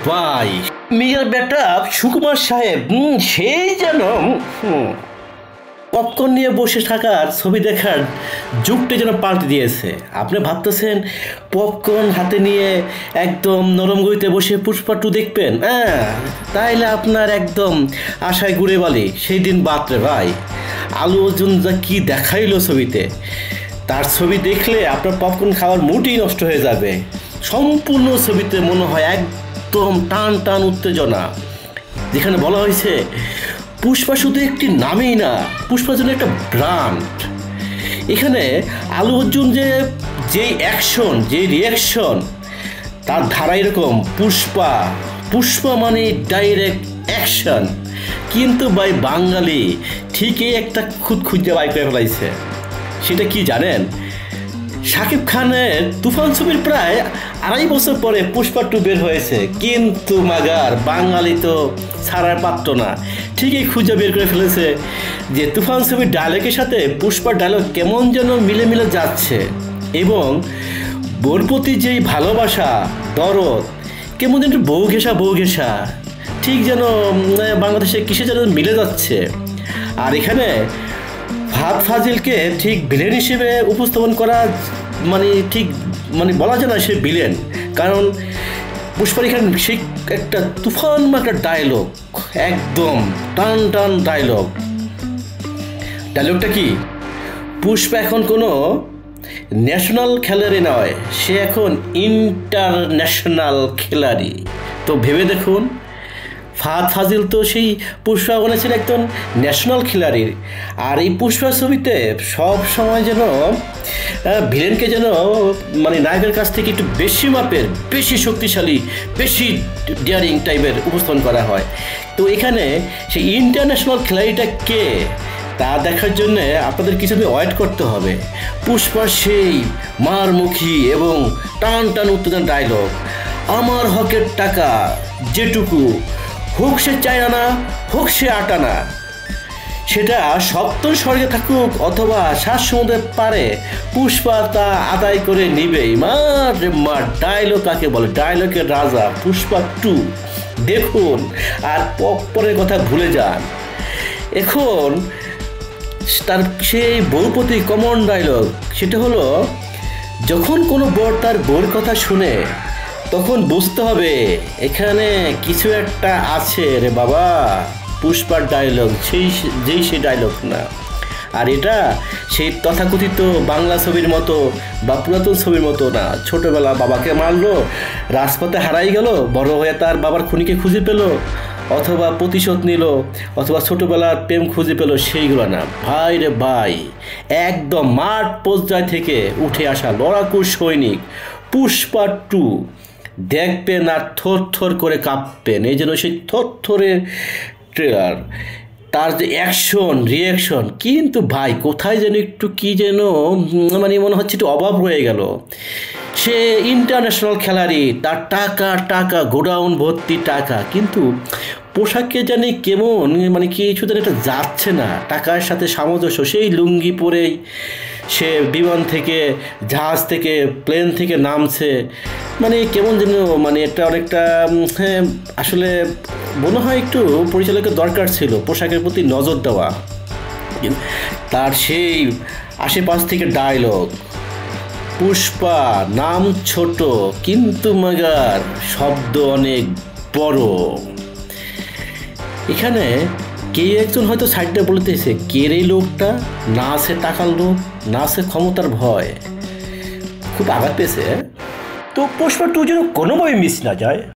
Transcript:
ভাই মিয়ার বেটা সুকুমার সাহেব সেই যেন পপকর্ন নিয়ে বসে থাকার ছবি দেখার যুগটা যেন পাল্টে দিয়েছে। আপনি ভাবতেছেন পপকর্ন হাতে নিয়ে একদম নরম গইতে বসে পুষ্পা 2 দেখবেন, তাইলে আপনার একদম আশায় ঘুরে বালি সেই দিন বাদরে ভাই। আলু অর্জুন যা কি দেখাইলো ছবিতে, তার ছবি দেখলে আপনার পপকর্ন খাওয়ার মুডই নষ্ট হয়ে যাবে। সম্পূর্ণ ছবিতে মনে হয় একদম টান টান উত্তেজনা, যেখানে বলা হয়েছে পুষ্পা শুধু একটি নামেই না, পুষ্পা যেন একটা ব্র্যান্ড। এখানে আলু অর্জুন যেই অ্যাকশন, যেই রিয়াকশন, তার ধারা এরকম পুষ্পা পুষ্পা মানে ডাইরেক্ট অ্যাকশন। কিন্তু ভাই বাঙালি ঠিকই একটা খুঁজে বাই করে ফেলাইছে। সেটা কি জানেন? শাকিব খানের তুফান ছবির প্রায় 2.5 বছর পরে পুষ্পা 2 বের হয়েছে, কিন্তু মাগার বাঙালি তো ছাড়ার পাত্র না, ঠিকই খুঁজে বের করে ফেলেছে যে তুফান ছবির ডায়লগের সাথে পুষ্পার ডায়লগ কেমন যেন মিলে মিলে যাচ্ছে, এবং বোর প্রতি যেই ভালোবাসা দরদ কেমন যেন বউ ঘেঁষা ঠিক যেন বাংলাদেশে কিসে যেন মিলে যাচ্ছে। আর এখানে ফাহাদ ফাজিলকে ঠিক ভিলেন হিসেবে উপস্থাপন করা ঠিক বলা যায় না সে ভিলেন, কারণ পুষ্পার এখানে সেই একটা তুফান একটা ডায়লগ, একদম টান টান ডায়লগটা কি, পুষ্পা এখন কোনো ন্যাশনাল খেলোয়াড়ই নয়, সে এখন ইন্টারন্যাশনাল খেলোয়াড়ি। তো ভেবে দেখুন, ফাহাদ ফাজিল তো সেই পুষ্পা বলেছেন একজন ন্যাশনাল খেলোয়াড়ি, আর এই পুষ্পা ছবিতে সব সময় যেন ভিলেনকে যেন নায়কের কাছ থেকে একটু বেশি মাপের, বেশি শক্তিশালী, বেশি ডিয়ারিং টাইপের উপস্থাপন করা হয়। তো এখানে সেই ইন্টারন্যাশনাল খেলোয়াড়িটা কে তা দেখার জন্য আপনাদের কিছুদিন ওয়েট করতে হবে। পুষ্পার সেই মারমুখী এবং টান টান উত্তেজনা ডায়লগ, আমার হকের টাকা যেটুকু, হোক সে 4 আনা হোক সে 8 আনা, সেটা সপ্তম স্বর্গে থাকুক অথবা 7 সমুদ্রের পারে, পুষ্পা তা আদায় করে নিবেই। মা ডায়লগ কাকে বলে, ডায়লগের রাজা পুষ্পা 2 দেখুন, আর পরের কথা ভুলে যান। এখন তার সেই বউর প্রতি কমন ডায়লগ, সেটা হলো যখন কোনো বর তার বউর কথা শুনে তখন বুঝতে হবে এখানে কিছু একটা আছে রে বাবা। পুষ্পার ডায়লগ সেই ডায়লগ না, আর এটা সেই তথাকথিত বাংলা ছবির মতো বা পুরাতন ছবির মতো না। ছোটবেলা বাবাকে মারলো, রাজপথে হারাই গেল, বড় হয়ে তার বাবার খুনিকে খুঁজে পেল, অথবা প্রতিশোধ নিল, অথবা ছোটবেলার প্রেম খুঁজে পেল, সেইগুলো না ভাই রে ভাই। একদম মাঠ পর্যায় থেকে উঠে আসা লড়াকু সৈনিক পুষ্পা 2 দেখবেন আর থর করে কাঁপবেন। এই জন্য সেই থরের ট্রেলার, তার যে অ্যাকশন রিয়াকশন, কিন্তু ভাই কোথায় যেন একটু কি যেন মনে হচ্ছে একটু অভাব রয়ে গেল। সে ইন্টারন্যাশনাল খেলাড়ি, তার টাকা গোডাউন ভর্তি টাকা, কিন্তু পোশাকে জানি কেমন কিছু যেন এটা যাচ্ছে না টাকার সাথে সামঞ্জস্য। সেই লুঙ্গি পরেই সে বিমান থেকে, জাহাজ থেকে, প্লেন থেকে নামছে, কেমন যেন এটা অনেকটা আসলে মনে হয় একটু পরিচালকের দরকার ছিল পোশাকের প্রতি নজর দেওয়া। তার সেই আশেপাশ থেকে ডায়লগ, পুষ্পা নাম ছোট কিন্তু মগার শব্দ অনেক বড়। এখানে কে একজন হয়তো সাইডটা বলতেছে, কে রে লোকটা, না আছে টাকার লোক, না আছে ক্ষমতার ভয়। খুব আঘাত পেয়েছে। তো পুষ্পা 2 যেন কোনোভাবে মিস না যায়।